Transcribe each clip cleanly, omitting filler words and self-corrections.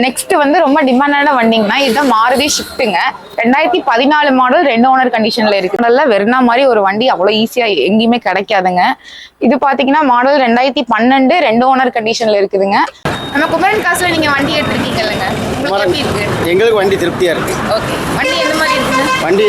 Next வந்து ரொம்ப டிமாண்டான வண்டிங்கன்னா இதுதான் மாருதி ஷிஃப்ட்டுங்க. 2014 மாடல் 2 ஓனர் கண்டிஷன்ல இருக்கு. நல்ல வெர்னா மாதிரி ஒரு வண்டி அவ்வளவு ஈஸியா எங்கேயுமே கிடைக்காதுங்க. இது பாத்தீங்கன்னா மாடல் 2012 2 ஓனர் கண்டிஷன்ல இருக்குதுங்க. நம்ம குமரன் காசுல நீங்க வண்டி எடுத்துருக்கீங்க இல்லைங்க, உங்களுக்கு எப்படி இருக்கு? எங்களுக்கு வண்டி திருப்தியா இருக்கு. ஓகே, வண்டி எந்த மாதிரி இருக்குங்க? வண்டி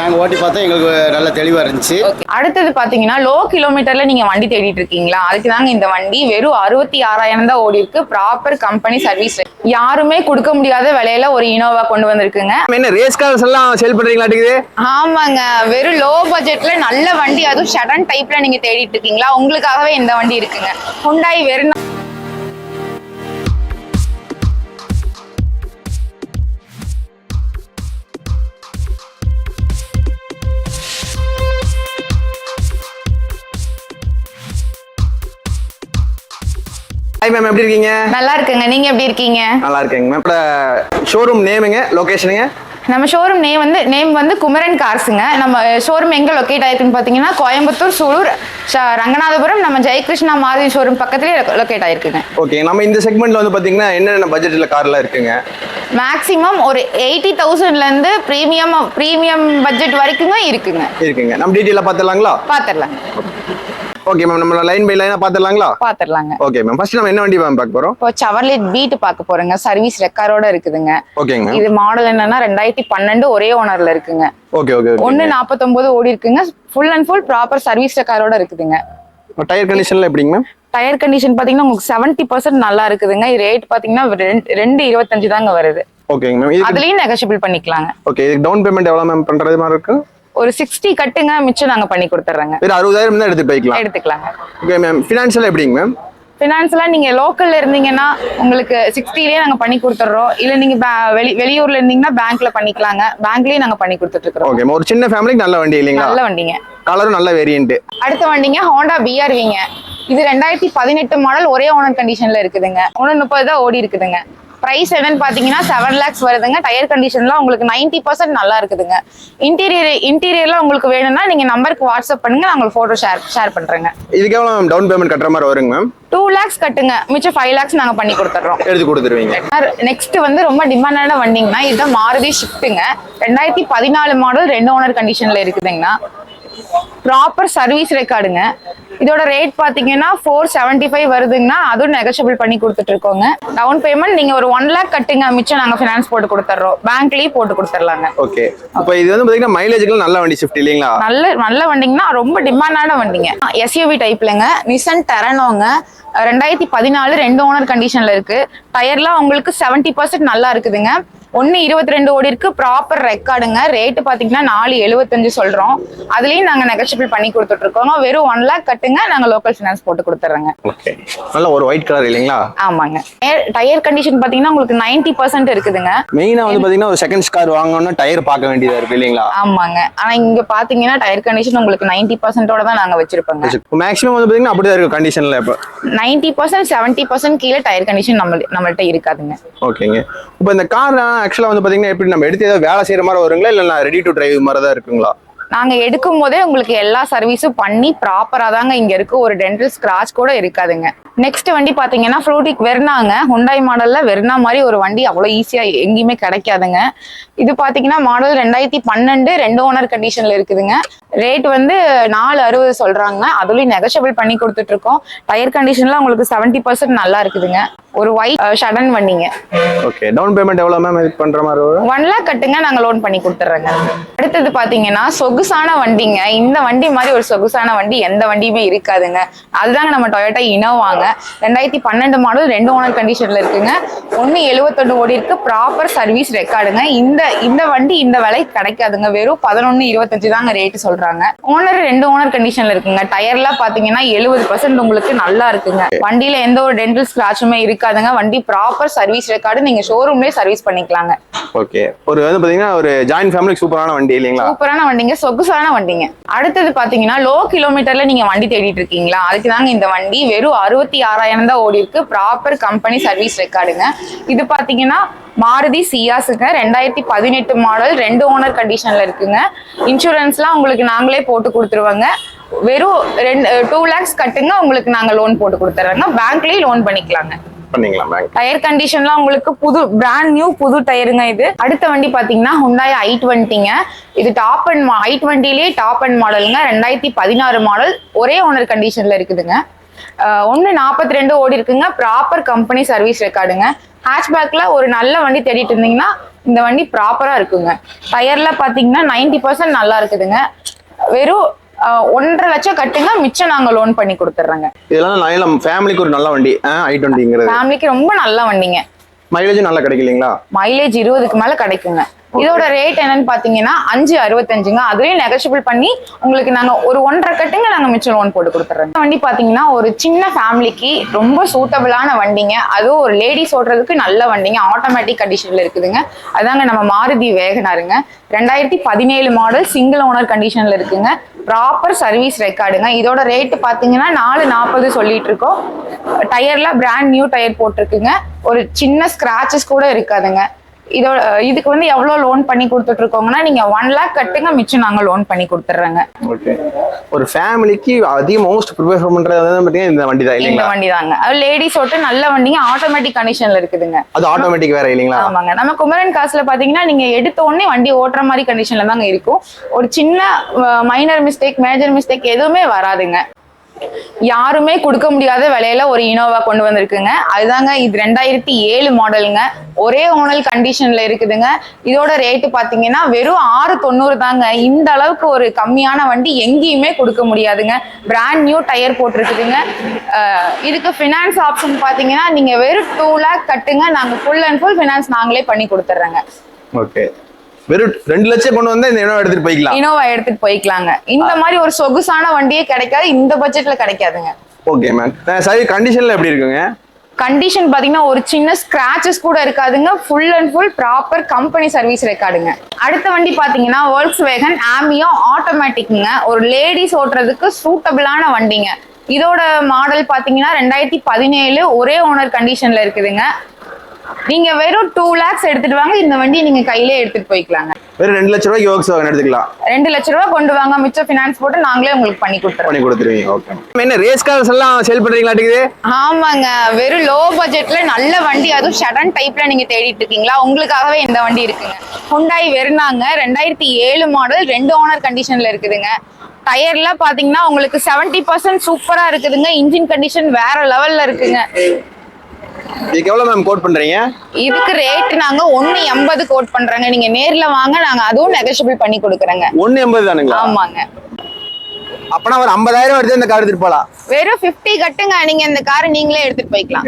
நாங்க ஓட்டி பார்த்தோம், எங்களுக்கு நல்ல தெளிவா இருந்துச்சு. அடுத்தது பாத்தீங்கன்னா லோ கிலோமீட்டர்ல நீங்க வண்டி தேடிட்டு இருக்கீங்களா, அதுக்கு தாங்க இந்த வண்டி. வெறும் 66,000 தான் ஓடி இருக்கு. ப்ராப்பர் கம்பெனி சர்வீஸ், யாருமே கொடுக்க முடியாத விலையில ஒரு இனோவா கொண்டு வந்திருக்குங்க. என்ன ரேஸ் கார்ஸ் எல்லாம் சேல் பண்றீங்களா? ஆமாங்க, வெறும் லோ பட்ஜெட்ல நல்ல வண்டி, அதுவும் ஷடன் டைப்ல நீங்க தேடிட்டு இருக்கீங்களா, உங்களுக்காகவே இந்த வண்டி இருக்குங்க. Hyundai Verna. ஹாய் மேம், எப்படி இருக்கீங்க? நல்லா இருக்குங்க, நீங்க எப்படி இருக்கீங்க? நல்லா இருக்கேங்க மேம். ஷோரூம் நேமுங்க, லொகேஷனுங்க? நம்ம ஷோரூம் நேம் வந்து குமரன் கார்ஸுங்க. நம்ம ஷோரூம் எங்க லொக்கேட் ஆயிருக்குன்னு பாத்தீங்கன்னா கோயம்புத்தூர், சூலூர், ரங்கநாதபுரம், நம்ம ஜெயகிருஷ்ணா மாருதி ஷோரூம் பக்கத்துலயே லொக்கேட் ஆயிருக்குங்க. ஓகே, நம்ம இந்த செக்மெண்ட்ல வந்து பாத்தீங்கன்னா என்னென்ன பட்ஜெட்ல கார்லாம் இருக்குங்க? மேக்ஸிமம் ஒரு 80,000ல இருந்து பிரீமியம் பட்ஜெட் வரைக்கும் இருக்குங்க. நம்ம டீடைலா பாத்துடலாங்களா? பாத்துடலாம். ஓகே மேம், நம்ம லைன் பை லைனா பாத்துடலாங்களா? பாத்துடலாங்க. ஓகே மேம், ஃபர்ஸ்ட் நம்ம என்ன வண்டி பார்க்க போறோம்? இப்போ செவர்லெட் பீட் பார்க்க போறோங்க. சர்வீஸ் ரெக்கார்டோட இருக்குதுங்க. ஓகேங்க. இது மாடல் என்னன்னா 2012 ஒரே ஓனர்ல இருக்குங்க. Okay okay. 149 ஓடி இருக்குங்க. Full and full proper service ரெக்கார்டோட இருக்குதுங்க. டயர் கண்டிஷன்ல எப்படிங்க மேம்? டயர் கண்டிஷன் பாத்தீங்கன்னா உங்களுக்கு 70% நல்லா இருக்குதுங்க. இது ரேட் பாத்தீங்கன்னா 225 தாங்க வருது. ஓகேங்க மேம், அதுலயும் நெகோஷியபிள் பண்ணிக்கலாங்க. ஓகே, இதுக்கு டவுன் பேமெண்ட் எவ்வளவு மேம் பண்றது மாதிரி இருக்கு? ஒரு 60 கட்டுங்க, மிச்சம் நாங்க பண்ணி கொடுத்துறோங்க. வேற 60,000 தான் எடுத்துக்கலாங்க. ஓகே மேம், ஃபினான்ஷியல் எப்படிங்க மேம்? ஃபினான்ஸ்லாம் நீங்க லோக்கல்ல இருந்தீங்கன்னா உங்களுக்கு 60லயே நாங்க பண்ணி கொடுத்துறோம். இல்ல நீங்க வெளியூர்ல இருந்தீங்கன்னா பேங்க்ல பண்ணிக்கலாங்க. பேங்க்லயே நாங்க பண்ணி கொடுத்துட்டு இருக்கோம். ஓகே, ஒரு சின்ன ஃபேமிலிக்கு நல்ல வண்டி இல்லீங்களா? நல்ல வண்டிங்க. கலரும் நல்ல வேரியன்ட். அடுத்த வண்டிங்க ஹோண்டா BRVங்க. இது 2018 மாடல் ஒரே ஓனர் கண்டிஷன்ல இருக்குதுங்க. 130 தான் ஓடி இருக்குதுங்க. பிரைஸ் என்னன்னு பாத்தீங்கன்னா 7 lakhs வருதுங்க. டயர் கண்டிஷன்லாம் உங்களுக்கு 90% நல்லா இருக்குதுங்க. இன்டீரியர்லாம் உங்களுக்கு வேணும்னா நீங்க நம்பருக்கு வாட்ஸ்அப் பண்ணுங்க, நான் உங்களுக்கு போட்டோ ஷேர் பண்றேங்க. இதுக்கு எவ்வளவு டவுன் பேமெண்ட் கட்டுற மாதிரி வருங்க மேம்? 2 lakhs கட்டுங்க, மிச்சம் 5 lakhs நாங்க பண்ணி கொடுத்துறோம். எடுத்து கொடுத்துருவீங்க. நெக்ஸ்ட் வந்து ரொம்ப டிமாண்டான வண்டிங்கன்னா இதுதான் மாருதி ஷிஃப்ட்டுங்க. 2014 மாடல் 2 ஓனர் கண்டிஷன்ல இருக்குதுங்கண்ணா. ப்ராப்பர் சர்வீஸ் ரெக்கார்டுங்க. இதோட ரேட் பாத்தீங்கன்னா 475 வருதுங்கன்னா அதுவும் நெகோஷியபிள் பண்ணி கொடுத்துட்டு இருக்கோங்க. டவுன் பேமெண்ட் நீங்க ஒரு 1 lakh கட்டுங்க, மிச்சம் நாங்க ஃபினான்ஸ் போட்டு கொடுத்துறோம். பேங்க்லயே போட்டு கொடுத்துடலாங்க. ஓகே, இப்போ இது வந்து பாத்தீங்கன்னா மைலேஜ்க்கு நல்ல வண்டி ஷிஃப்ட் இல்லீங்களா? நல்ல வண்டிங்கன்னா ரொம்ப டிமாண்டான வண்டிங்க. SUV டைப்லங்க. நிசான் டெரனோங்க. 2014 2 ஓனர் கண்டிஷன்ல இருக்கு. டயர்லாம் உங்களுக்கு 70% நல்லா இருக்குதுங்க. 122 ஓடி இருக்கு. ப்ராப்பர் ரெக்கார்டுங்க. ரேட் பாத்தீங்கன்னா 475 சொல்றோம். அதுலயும் நாங்க நெகோஷியபிள் பண்ணி கொடுத்துட்டு இருக்கோம். வெறும் 1 lakh கட்டுங்க, நாங்க லோக்கல் ஃபினான்ஸ் போட்டு கொடுத்துறோங்க. ஓகே, நல்ல ஒரு ஒயிட் கலர் இல்லீங்களா? ஆமாங்க. டயர் கண்டிஷன் பாத்தீங்கன்னா உங்களுக்கு 90% இருக்குதுங்க. மெயினா வந்து பாத்தீங்கன்னா ஒரு செகண்ட் கார் வாங்கணும்னா டயர் பார்க்க வேண்டியதா இருக்கு இல்லீங்களா? ஆமாங்க. ஆனா இங்க பாத்தீங்கன்னா டயர் கண்டிஷன் உங்களுக்கு 90% தான் நாங்க வச்சிருப்போங்க. மேக்ஸிமம் வந்து பாத்தீங்கன்னா அப்படிதான் இருக்கு கண்டிஷன்ல. இப்ப 90% 70% கீழே டயர் கண்டிஷன் நம்மள்ட்ட இருக்காதுங்க. ஓகேங்க. இப்போ இந்த கார் ஆக்சுவலா வந்து பாத்தீங்கன்னா எப்படி நம்ம எடுத்து ஏதாவது வேலை செய்யற மாதிரி வருங்களா, இல்ல ரெடி டு டிரைவ் மாதிரி தான் இருக்குங்களா? நாங்க எடுக்கும் போதே உங்களுக்கு எல்லா சர்வீஸும் பண்ணி ப்ராப்பரா தாங்க இங்க இருக்கு. ஒரு டென்டல் ஸ்கிராச் கூட இருக்காதுங்க. நெக்ஸ்ட் வண்டி பாத்தீங்கன்னா ஃப்ளூட்டிக் வெர்னாங்க. ஹுண்டாய் மாடல்ல வெர்னா மாதிரி ஒரு வண்டி அவ்வளவு ஈஸியா எங்கேயுமே கிடைக்காதுங்க. இது பாத்தீங்கன்னா மாடல் 2012 2 ஓனர் கண்டிஷன்ல இருக்குதுங்க. ரேட் வந்து 460 சொல்றாங்க. அதுலயும் நெகோஷியபிள் பண்ணி கொடுத்துட்டு இருக்கோம். டயர் கண்டிஷன்லாம் உங்களுக்கு 70% நல்லா இருக்குதுங்க. ஒரு ஒயிட் ஷடன் வண்டிங்க. ஓகே, டவுன் பேமெண்ட் எவ்வளவு மேம் இது பண்ற மாதிரி வரும்? 1 lakh கட்டுங்க, நாங்க லோன் பண்ணி கொடுத்துறோங்க. அடுத்தது பாத்தீங்கன்னா சொகுசான வண்டிங்க. இந்த வண்டி மாதிரி ஒரு சொகுசான வண்டி எந்த வண்டியுமே இருக்காதுங்க. அதுதாங்க நம்ம டொயோட்டா இனோவாங்க. 2012 மாடல் 2 ஓனர் கண்டிஷன்ல இருக்குங்க. 171 ஓடி இருக்கு. ப்ராப்பர் சர்வீஸ் ரெக்கார்டுங்க. இந்த வண்டி இந்த விலைக்கு கிடைக்காதுங்க. வெறும் 1125 தாங்க ரேட் சொல்றாங்க. ஓனர் 2 ஓனர் கண்டிஷன்ல இருக்குங்க. டயர்லாம் பாத்தீங்கன்னா 70% உங்களுக்கு நல்லா இருக்குங்க. வண்டியில எந்த ஒரு டென்டல் ஸ்கிராச்சுமே இருக்காதுங்க. வண்டி ப்ராப்பர் சர்வீஸ் ரெக்கார்டு, நீங்க ஷோரூம்லயே சர்வீஸ் பண்ணிக்கலாங்க. ஓகே, ஒரு வந்து பாத்தீங்கன்னா ஒரு ஜாயிண்ட் ஃபேமிலிக்கு சூப்பரான வண்டி இல்லீங்களா? சூப்பரான வண்டிங்க, சொகுசான வண்டிங்க. அடுத்தது பாத்தீங்கன்னா லோ கிலோமீட்டர்ல நீங்க வண்டி தேடிட்டு இருக்கீங்களா, அதுக்கு தாங்க இந்த வண்டி. வெறும் 66,000 தான் ஓடி இருக்கு. ப்ராப்பர் கம்பெனி சர்வீஸ் ரெக்கார்டுங்க. இது பாத்தீங்கன்னா மாருதி சியாஸுங்க. 2018 மாடல் 2 ஓனர் கண்டிஷன்ல இருக்குங்க. இன்சூரன்ஸ்லாம் உங்களுக்கு நாங்களே போட்டு கொடுத்துருவாங்க. வெறும் 2 lakhs கட்டுங்க, உங்களுக்கு நாங்க லோன் போட்டு கொடுத்துறோங்க. பேங்க்லயே லோன் பண்ணிக்கலாங்க. பண்ணிக்கலாம் பேங்க். டயர் கண்டிஷன்லாம் உங்களுக்கு புது பிராண்ட் நியூ புது டயருங்க இது. அடுத்த வண்டி பாத்தீங்கன்னா ஹுண்டாய் i20ங்க. இது டாப் அண்ட் i20லயே டாப் அண்ட் மாடலுங்க. 2016 மாடல், ஒரே ஓனர் கண்டிஷன்ல இருக்குதுங்க. 142 ஓடி இருக்குங்க. ப்ராப்பர் கம்பெனி சர்வீஸ் ரெக்கார்டுங்க. ஹேட்ச்பேக்ல ஒரு நல்ல வண்டி தேடிட்டு இருந்தீங்கன்னா இந்த வண்டி ப்ராப்பரா இருக்குங்க. டயர்ல பாத்தீங்கன்னா 90% நல்லா இருக்குதுங்க. வெறும் 1.5 லட்சம் கட்டுங்க, மிச்சம் நாங்க லோன் பண்ணி கொடுத்துட்றோங்க. இதெல்லாம் ஃபேமிலிக்கு ஒரு நல்ல வண்டி i20ங்கிறது. ஃபேமிலிக்கு ரொம்ப நல்ல வண்டிங்க. மைலேஜும் நல்லா கிடைக்கலீங்களா? மைலேஜ் 20க்கு மேல கிடைக்குங்க. இதோட ரேட் என்னன்னு பாத்தீங்கன்னா 565ங்க. அதுலயும் நெகோஷியபிள் பண்ணி உங்களுக்கு நாங்க ஒரு 1.5 கட்டுங்க நாங்க மிச்சம் லோன் போட்டு கொடுத்துறோம். வண்டி பாத்தீங்கன்னா ஒரு சின்ன ஃபேமிலிக்கு ரொம்ப சூட்டபிளான வண்டிங்க. அதுவும் ஒரு லேடிஸ் ஓட்டுறதுக்கு நல்ல வண்டிங்க. ஆட்டோமேட்டிக் கண்டிஷன்ல இருக்குதுங்க. அதாங்க நம்ம மாருதி வேகனாருங்க. 2017 மாடல், சிங்கிள் ஓனர் கண்டிஷன்ல இருக்குங்க. ப்ராப்பர் சர்வீஸ் ரெக்கார்டுங்க. இதோட ரேட் பாத்தீங்கன்னா 440 சொல்லிட்டு இருக்கோம். டயர்ல பிராண்ட் நியூ டயர் போட்டிருக்குங்க. ஒரு சின்ன ஸ்கிராச்சஸ் கூட இருக்காதுங்க. இதோட இதுக்கு வந்து எவ்வளவு லோன் பண்ணி கொடுத்துட்டு இருக்கோங்கன்னா நீங்க 1 lakh கட்டுங்க, மிச்சம் நாங்க லோன் பண்ணி கொடுத்துட்றோங்க. ஓகே. ஒரு ஃபேமிலிக்கு அதிகம் மோஸ்ட் ப்ரிஃபர் பண்றது பாத்தீங்கன்னா இந்த வண்டி தான் இல்லீங்களா? இந்த வண்டி தாங்க. அது லேடிஸ் ஓட்ட நல்ல வண்டிங்க. ஆட்டோமேட்டிக் கண்டிஷன்ல இருக்குதுங்க. அது ஆட்டோமேட்டிக் வேற இல்லீங்களா? ஆமாங்க. நம்ம குமரன் காசுல பாத்தீங்கன்னா நீங்க எடுத்த உடனே வண்டி ஓட்டுற மாதிரி கண்டிஷன்ல தாங்க இருக்கும். ஒரு சின்ன மைனர் மிஸ்டேக், மேஜர் மிஸ்டேக் எதுவுமே வராதுங்க. யாருமே கொடுக்க முடியாத விலையில ஒரு இனோவா கொண்டு வந்திருக்குங்க. அதுதாங்க இது 2007 மாடலுங்க. ஒரே ஓனல் கண்டிஷன்ல இருக்குதுங்க. இதோட ரேட்டு பாத்தீங்கன்னா வெறும் 690 தாங்க. இந்த அளவுக்கு ஒரு கம்மியான வண்டி எங்கேயுமே கொடுக்க முடியாதுங்க. பிராண்ட் நியூ டயர் போட்டிருக்குதுங்க. இதுக்கு ஃபினான்ஸ் ஆப்ஷன் பாத்தீங்கன்னா நீங்க வெறும் 2 lakh கட்டுங்க, நாங்க ஃபுல் அண்ட் ஃபுல் ஃபினான்ஸ் நாங்களே பண்ணி கொடுத்துட்றோங்க. ஓகே. வெறும் 2 லட்சம் கொண்டு வந்தா இந்த இனோவா எடுத்துட்டு போய்க்கலாம். இனோவா எடுத்துட்டு போய்க்கலாங்க. இந்த மாதிரி ஒரு சொகுசான வண்டியே கிடைக்காது, இந்த பட்ஜெட்ல கிடைக்காதுங்க. Okay ma'am. சரி, கண்டிஷன்ல எப்படி இருக்குங்க? கண்டிஷன் பாத்தீங்கன்னா ஒரு சின்ன ஸ்கிராச்சஸ் கூட இருக்காதுங்க. Full and full proper company service ரெக்கார்டுங்க. அடுத்த வண்டி பாத்தீங்கன்னா Volkswagen Ambeo ஆட்டோமேட்டிக்ங்க. ஒரு லேடிஸ் ஓட்டுறதுக்கு சூட்டபிளான வண்டிங்க. இதோட மாடல் பாத்தீங்கன்னா 2017 ஒரே ஓனர் கண்டிஷன்ல இருக்குதுங்க. நீங்க வெறும் 2 lakhs எடுத்துட்டு வாங்க, இந்த வண்டி நீங்க கையிலே எடுத்துட்டு போய்க்கலாங்க. வெறும் 2 லட்சம் ரூபாய்க்கு Volkswagen எடுத்துக்கலாம். 2 லட்ச ரூபாய் கொண்டு வாங்க, மிச்சம் ஃபினான்ஸ் போட்டு நாங்களே உங்களுக்கு பண்ணி கொடுத்துருவீங்க. ஓகே. என்ன ரேஸ் கார்ஸ் எல்லாம் சேல் பண்றீங்களாட்டுக்குது? ஆமாங்க. வெறும் லோ பட்ஜெட்ல நல்ல வண்டி, அதுவும் ஷடன் டைப்ல நீங்க தேடிட்டு இருக்கீங்களா? உங்களுக்காகவே இந்த வண்டி இருக்குங்க. Hyundai Vernaங்க. 2007 மாடல், 2 ஓனர் கண்டிஷன்ல இருக்குதுங்க. டயர்ல பாத்தீங்கன்னா உங்களுக்கு 70% சூப்பரா இருக்குதுங்க. இன்ஜின் கண்டிஷன் வேற லெவல்ல இருக்குங்க. இதுக்கு எவ்வளவு மேம் கோட் பண்றீங்க? இதுக்கு ரேட் நாங்க 180 கோட் பண்றோங்க. நீங்க நேர்ல வாங்க, நாங்க அதுவும் நெகோஷியபிள் பண்ணி கொடுக்குறோங்க. 180 தானுங்களா? ஆமாங்க. அப்பனா ஒரு 50,000 எடுத்து இந்த கார் எடுத்துட்டு போலாம். வெறும் 50 கட்டுங்க, நீங்க இந்த காரை நீங்களே எடுத்துட்டு போய்க்கலாம்.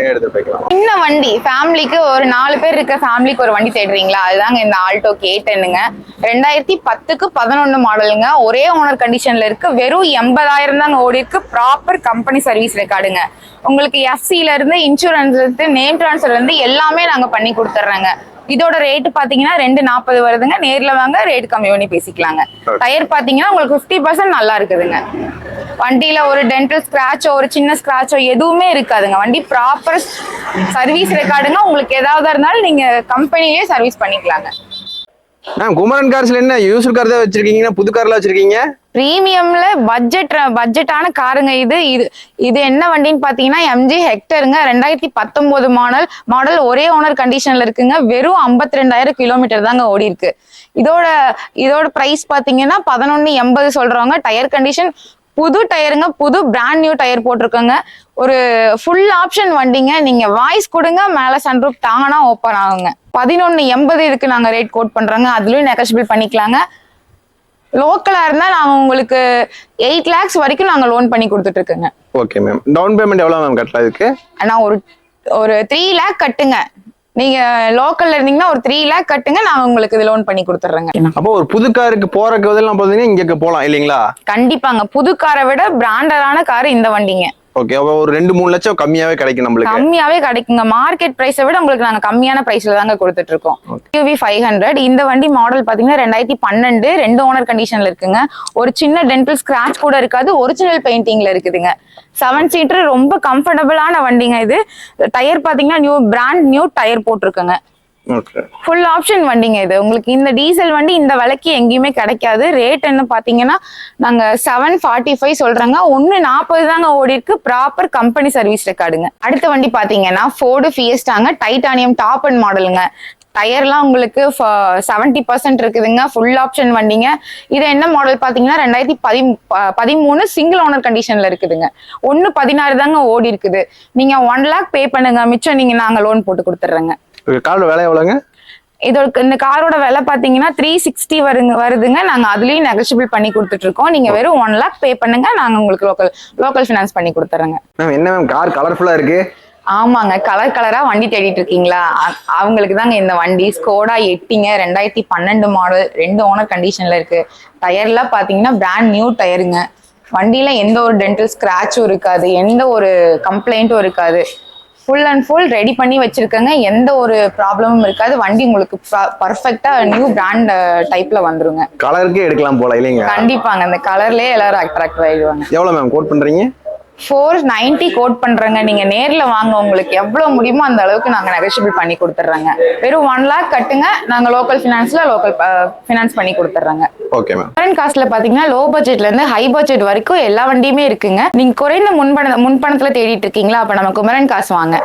சின்ன வண்டி ஃபேமிலிக்கு, ஒரு 4 பேர் இருக்க ஃபேமிலிக்கு ஒரு வண்டி தேடுறீங்களா? அதுதாங்க இந்த ஆல்டோ K10ங்க. 2010க்கு 11 மாடலுங்க. ஒரே ஓனர் கண்டிஷன்ல இருக்கு. வெறும் 80,000 தாங்க ஓடி இருக்கு. ப்ராப்பர் கம்பெனி சர்வீஸ் ரெக்கார்டுங்க. உங்களுக்கு எஃப்சில இருந்து இன்சூரன்ஸ் இருந்து நேம் டிரான்ஸ்ஃபர் இருந்து எல்லாமே நாங்க பண்ணி கொடுத்துட்றோங்க. இதோட ரேட் பாத்தீங்கன்னா 240 வருதுங்க. நேர்ல வாங்க, ரேட் கம்மி பண்ணி பேசிக்கலாங்க. டயர் பாத்தீங்கன்னா உங்களுக்கு 50% நல்லா இருக்குதுங்க. வண்டியில ஒரு டென்டல் ஸ்கிராச்சோ, ஒரு சின்ன ஸ்கிராச்சோ எதுவுமே இருக்காதுங்க. வண்டி ப்ராப்பர் சர்வீஸ் ரெக்கார்டுங்க. உங்களுக்கு ஏதாவது இருந்தாலும் நீங்க கம்பெனிலேயே சர்வீஸ் பண்ணிக்கலாங்க. குமரன் கார்ஸ்ல என்ன யூஸ்டு கார் தான் வச்சிருக்கீங்க, புது கார்ல வச்சிருக்கீங்க? பிரீமியம்ல பட்ஜெட்டான காருங்க. இது என்ன வண்டின்னு பாத்தீங்கன்னா MG ஹெக்டருங்க. 2019 மாடல், ஒரே ஓனர் கண்டிஷன்ல இருக்குங்க. வெறும் 52,000 கிலோமீட்டர் தாங்க ஓடி இருக்கு. இதோட பிரைஸ் பாத்தீங்கன்னா 1180 சொல்றாங்க. டயர் கண்டிஷன் புது டயருங்க. புது பிராண்ட் நியூ டயர் போட்டிருக்கோங்க. ஒரு ஃபுல் ஆப்ஷன் வண்டிங்க. நீங்க வாய்ஸ் கொடுங்க, மேல சன்ரூப் தாங்கன்னா ஓப்பன் ஆகுங்க. 1180 இதுக்கு நாங்க ரேட் கோட் பண்றோங்க. அதுலயும் நெகோஷியபிள் பண்ணிக்கலாங்க. லோக்கலா இருந்தா நாங்க உங்களுக்கு 8 lakhs வரைக்கும் நாங்க லோன் பண்ணி கொடுத்துட்டு இருக்கோங்க. Okay ma'am. டவுன் பேமெண்ட் எவ்வளவு மேம் கட்டலாம் இதுக்கு? நான் ஒரு 3 lakh கட்டுங்க. நீங்க லோக்கல்ல இருந்தீங்கன்னா ஒரு 3 lakh கட்டுங்க, நாங்க உங்களுக்கு இது லோன் பண்ணி கொடுத்துட்றோங்க. அப்போ ஒரு புது காருக்கு போறதுக்கு இதெல்லாம் பாத்தீங்கன்னா இங்க போலாம் இல்லீங்களா? கண்டிப்பாங்க. புது காரை விட பிராண்டடான கார் இந்த வண்டிங்க. ஓகே. ஒரு 2-3 லட்சம் கம்மியாவே கிடைக்கும் நம்மளுக்கு. கம்மியாவே கிடைக்குங்க. மார்க்கெட் பிரைஸை விட உங்களுக்கு நாங்க கம்மியான பிரைஸ்ல தாங்க கொடுத்துட்டு இருக்கோம். QV 500 இந்த வண்டி மாடல் பாத்தீங்கன்னா 2012 2 ஓனர் கண்டிஷன்ல இருக்குங்க. ஒரு சின்ன டென்டல் ஸ்கிராச் கூட இருக்காது. ஒரிஜினல் பெயிண்டிங்ல இருக்குதுங்க. 7 சீட்டர், ரொம்ப கம்ஃபர்டபுளான வண்டிங்க இது. டயர் பாத்தீங்கன்னா பிராண்ட் நியூ டயர் போட்டிருக்குங்க. ஓகே. ஃபுல் ஆப்ஷன் வண்டிங்க இது. உங்களுக்கு இந்த டீசல் வண்டி இந்த விலைக்கு எங்கேயுமே கிடைக்காது. ரேட் என்ன பாத்தீங்கன்னா நாங்க 745 சொல்றாங்க. 140 தாங்க ஓடி இருக்கு. ப்ராப்பர் கம்பெனி சர்வீஸ் ரெக்கார்டுங்க. அடுத்த வண்டி பாத்தீங்கன்னா ஃபோர்டு ஃபியஸ்டாங்க, டைட்டானியம் டாப் அண்ட் மாடலுங்க. டயர்லாம் உங்களுக்கு 70% இருக்குதுங்க. ஃபுல் ஆப்ஷன் வண்டிங்க. இது என்ன மாடல் பாத்தீங்கன்னா 2013 சிங்கிள் ஓனர் கண்டிஷன்ல இருக்குதுங்க. 116 தாங்க ஓடி இருக்குது. நீங்க 1 lakh பே பண்ணுங்க, மிச்சம் நீங்க நாங்க லோன் போட்டு கொடுத்துட்றோங்க. காரோட விலை எவ்வளோங்க? இதோட இந்த காரோட விலை பாத்தீங்கன்னா 360 வருதுங்க. நாங்க அதுலயும் நெகோஷியபிள் பண்ணி கொடுத்துட்டு இருக்கோம். நீங்க வெறும் 1 lakh பே பண்ணுங்க, நாங்க உங்களுக்கு லோக்கல் ஃபினான்ஸ் பண்ணி கொடுத்துறோங்க. மேம் என்ன மேம் கார் கலர்ஃபுல்லா இருக்கு? ஆமாங்க, கலர் கலரா வண்டி தேடிட்டு இருக்கீங்களா? அவங்களுக்கு தாங்க இந்த வண்டி. ஸ்கோடா எட்டிங்க, 2012 மாடல், 2 ஓனர் கண்டிஷன்ல இருக்கு. டயர்லாம் பாத்தீங்கன்னா பிராண்ட் நியூ டயருங்க. வண்டியில எந்த ஒரு டென்டல் ஸ்கிராச்சும் இருக்காது, எந்த ஒரு கம்ப்ளைண்ட்டும் இருக்காது. ஃபுல் அண்ட் ஃபுல் ரெடி பண்ணி வச்சிருக்கங்க. எந்த ஒரு ப்ராப்ளமும் இருக்காது. வண்டி உங்களுக்கு பர்ஃபெக்டா நியூ பிராண்ட் டைப்ல வந்துருங்க. கலருக்கே எடுக்கலாம் போல இல்லைங்க? கண்டிப்பாங்க, இந்த கலர்லயே எல்லாரும் அட்ராக்ட் ஆயிடுவாங்க. எவ்வளவு மேம் கோட் பண்றீங்க? 490 கோட் பண்றேங்க. நீங்க நேர்ல வாங்க, உங்களுக்கு எவ்வளவு முடியுமோ அந்த அளவுக்கு நாங்க நெகோஷியபிள் பண்ணி கொடுத்துட்றோங்க. வெறும் 1 lakh கட்டுங்க, நாங்க லோக்கல் ஃபினான்ஸ் பண்ணி கொடுத்துட்றோங்க. Okay ma'am. கரண்ட் காஸ்ட்ல பாத்தீங்கன்னா லோ பட்ஜெட்ல இருந்து ஹை பட்ஜெட் வரைக்கும் எல்லா வண்டியுமே இருக்குங்க. நீங்க குறைந்த முன்பணத்துல தேடிட்டு இருக்கீங்களா? அப்ப நம்ம குமரன் காசு வாங்க.